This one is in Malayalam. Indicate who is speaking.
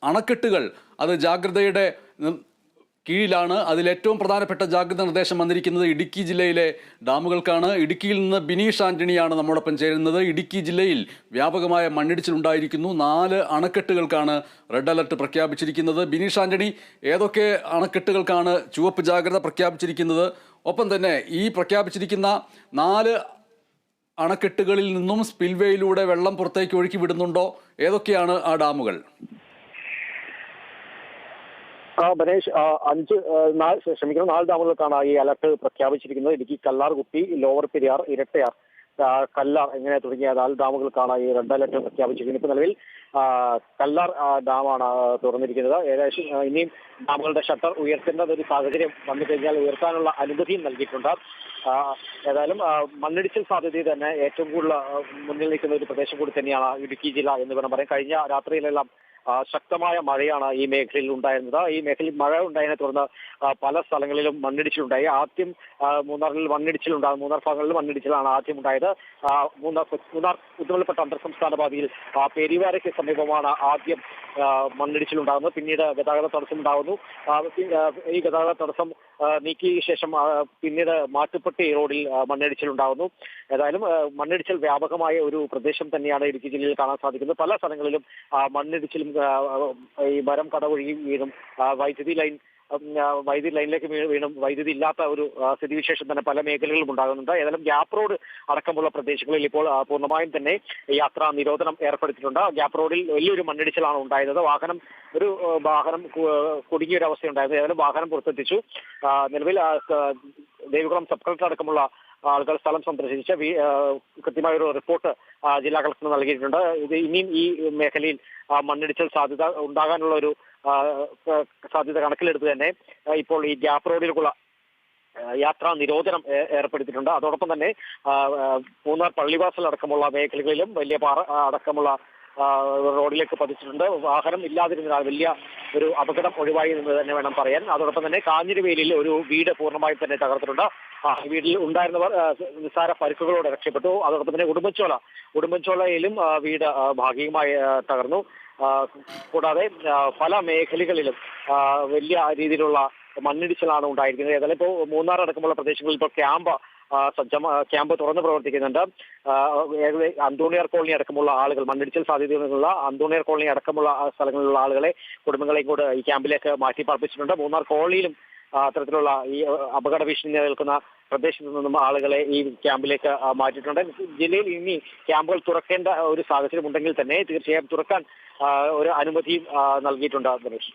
Speaker 1: അണക്കെട്ടുകൾ അത് ജാഗ്രതയുടെ കീഴിലാണ്. അതിലേറ്റവും പ്രധാനപ്പെട്ട ജാഗ്രത നിർദ്ദേശം വന്നിരിക്കുന്നത് ഇടുക്കി ജില്ലയിലെ ഡാമുകൾക്കാണ്. ഇടുക്കിയിൽ നിന്ന് ബിനീഷ് ആന്റണിയാണ് നമ്മോടൊപ്പം ചേരുന്നത്. ഇടുക്കി ജില്ലയിൽ വ്യാപകമായ മണ്ണിടിച്ചിലുണ്ടായിരിക്കുന്നു. 4 അണക്കെട്ടുകൾക്കാണ് റെഡ് അലർട്ട് പ്രഖ്യാപിച്ചിരിക്കുന്നത്. ബിനീഷ് ആന്റണി, ഏതൊക്കെ അണക്കെട്ടുകൾക്കാണ് ചുവപ്പ് ജാഗ്രത പ്രഖ്യാപിച്ചിരിക്കുന്നത്? ഒപ്പം തന്നെ ഈ പ്രഖ്യാപിച്ചിരിക്കുന്ന 4 അണക്കെട്ടുകളിൽ നിന്നും സ്പിൽവേയിലൂടെ വെള്ളം പുറത്തേക്ക് ഒഴുക്കി വിടുന്നുണ്ടോ? ഏതൊക്കെയാണ് ആ ഡാമുകൾ?
Speaker 2: ബനേഷ്, 4 ഡാമുകൾക്കാണ് ഈ അലർട്ട് പ്രഖ്യാപിച്ചിരിക്കുന്നത്. ഇടുക്കി കല്ലാർകുട്ടി, ലോവർ പെരിയാർ, ഇരട്ടയാർ, കല്ലാർ ഇങ്ങനെ തുടങ്ങിയ 4 ഡാമുകൾക്കാണ് ഈ റെഡ് അലർട്ട് പ്രഖ്യാപിച്ചിരിക്കുന്നത്. ഇപ്പോൾ നിലവിൽ കല്ലാർ ഡാമാണ് തുറന്നിരിക്കുന്നത്. ഏകദേശം ഇനിയും ഡാമുകളുടെ ഷട്ടർ ഉയർത്തേണ്ട ഒരു സാഹചര്യം വന്നു കഴിഞ്ഞാൽ ഉയർത്താനുള്ള അനുമതിയും നൽകിയിട്ടുണ്ട്. ഏതായാലും മണ്ണിടിച്ചിൽ സാധ്യത തന്നെ ഏറ്റവും കൂടുതൽ മുന്നിൽ നിൽക്കുന്ന ഒരു പ്രദേശം കൂടി തന്നെയാണ് ഇടുക്കി ജില്ല എന്ന് വേണം പറയാൻ. കഴിഞ്ഞ രാത്രിയിലെല്ലാം ശക്തമായ മഴയാണ് ഈ മേഖലയിൽ ഉണ്ടായിരുന്നത്. ഈ മേഖലയിൽ മഴ ഉണ്ടായതിനെ തുടർന്ന് പല സ്ഥലങ്ങളിലും മണ്ണിടിച്ചിലുണ്ടായി. ആദ്യം മൂന്നാർ ഭാഗങ്ങളിൽ മണ്ണിടിച്ചിലാണ് ആദ്യം ഉണ്ടായത്. മൂന്നാർ ഉത്തരപ്പെട്ട അന്തർ സംസ്ഥാന പാതയിൽ പെരിവാരയ്ക്ക് സമീപമാണ് ആദ്യം മണ്ണിടിച്ചിലുണ്ടാകുന്നത്. പിന്നീട് ഗതാഗത തടസ്സം ഉണ്ടാകുന്നു. ഈ ഗതാഗത തടസ്സം നീക്കിയ ശേഷം പിന്നീട് മാട്ടുപ്പെട്ടി റോഡിൽ മണ്ണിടിച്ചിലുണ്ടാകുന്നു. ഏതായാലും മണ്ണിടിച്ചിൽ വ്യാപകമായ ഒരു പ്രദേശം തന്നെയാണ് ഇടുക്കി ജില്ലയിൽ കാണാൻ സാധിക്കുന്നത്. പല സ്ഥലങ്ങളിലും മണ്ണിടിച്ചിലും ഈ മരം കടവൊഴുകി വീണും വൈദ്യുതി ലൈനിലേക്ക് വീണും വൈദ്യുതി ഇല്ലാത്ത ഒരു സ്ഥിതിവിശേഷം തന്നെ പല മേഖലകളിലും ഉണ്ടാകുന്നുണ്ട്. ഏതായാലും ഗ്യാപ്പ് റോഡ് അടക്കമുള്ള പ്രദേശങ്ങളിൽ ഇപ്പോൾ പൂർണ്ണമായും തന്നെ യാത്രാ നിരോധനം ഏർപ്പെടുത്തിയിട്ടുണ്ട്. ഗ്യാപ്പ് റോഡിൽ വലിയൊരു മണ്ണിടിച്ചിലാണ് ഉണ്ടായിരുന്നത്. ഒരു വാഹനം കുടുങ്ങിയ ഒരു അവസ്ഥയുണ്ടായിരുന്നു. ഏതായാലും വാഹനം പുറത്തെത്തിച്ചു. നിലവിൽ ദേവികുളം സബ് കളക്ടർ അടക്കമുള്ള ആളുകൾ സ്ഥലം സന്ദർശിച്ച് കൃത്യമായ ഒരു റിപ്പോർട്ട് ജില്ലാ കളക്ടർ നൽകിയിട്ടുണ്ട്. ഇത് ഇനിയും ഈ മേഖലയിൽ മണ്ണിടിച്ചിൽ സാധ്യത ഉണ്ടാകാനുള്ള ഒരു സാധ്യത കണക്കിലെടുത്ത് തന്നെ ഇപ്പോൾ ഈ ഗ്യാപ്പ് റോഡിലേക്കുള്ള യാത്രാ നിരോധനം ഏർപ്പെടുത്തിയിട്ടുണ്ട്. അതോടൊപ്പം തന്നെ മൂന്നാർ പള്ളിവാസൽ അടക്കമുള്ള മേഖലകളിലും വലിയ പാറ അടക്കമുള്ള റോഡിലേക്ക് പതിച്ചിട്ടുണ്ട്. വാഹനം ഇല്ലാതിരുന്നതിനാൽ വലിയ ഒരു അപകടം ഒഴിവായി എന്ന് തന്നെ വേണം പറയാൻ. അതോടൊപ്പം തന്നെ കാഞ്ഞിരവേലിയിൽ ഒരു വീട് പൂർണ്ണമായും തന്നെ തകർത്തിട്ടുണ്ട്. വീട്ടിൽ ഉണ്ടായിരുന്നവർ നിസ്സാര പരിക്കുകളോടെ രക്ഷപ്പെട്ടു. അതോടൊപ്പം തന്നെ ഉടുമ്പൻചോലയിലും വീട് ഭാഗികമായി തകർന്നു. കൂടാതെ പല മേഖലകളിലും വലിയ രീതിയിലുള്ള മണ്ണിടിച്ചിലാണ് ഉണ്ടായിരിക്കുന്നത്. ഏതായാലും ഇപ്പോൾ മൂന്നാർ അടക്കമുള്ള പ്രദേശങ്ങളിൽ ഇപ്പോൾ ക്യാമ്പ് തുറന്ന് പ്രവർത്തിക്കുന്നുണ്ട്. അന്തോണിയാർ കോളനി അടക്കമുള്ള ആളുകൾ, മണ്ണിടിച്ചിൽ സാധ്യതയുള്ള അന്തോണിയാർ കോളനി അടക്കമുള്ള സ്ഥലങ്ങളിലുള്ള ആളുകളെ, കുടുംബങ്ങളെയും കൂടെ ഈ ക്യാമ്പിലേക്ക് മാറ്റി പാർപ്പിച്ചിട്ടുണ്ട്. മൂന്നാർ കോളനിയിലും അത്തരത്തിലുള്ള ഈ അപകട ഭീഷണി നിലനിൽക്കുന്ന പ്രദേശത്തു നിന്നും ആളുകളെ ഈ ക്യാമ്പിലേക്ക് മാറ്റിയിട്ടുണ്ട്. ജില്ലയിൽ ഇനി ക്യാമ്പുകൾ തുറക്കേണ്ട ഒരു സാഹചര്യം ഉണ്ടെങ്കിൽ തന്നെ തീർച്ചയായും തുറക്കാൻ ഒരു അനുമതിയും നൽകിയിട്ടുണ്ട്. ഗണേഷ്.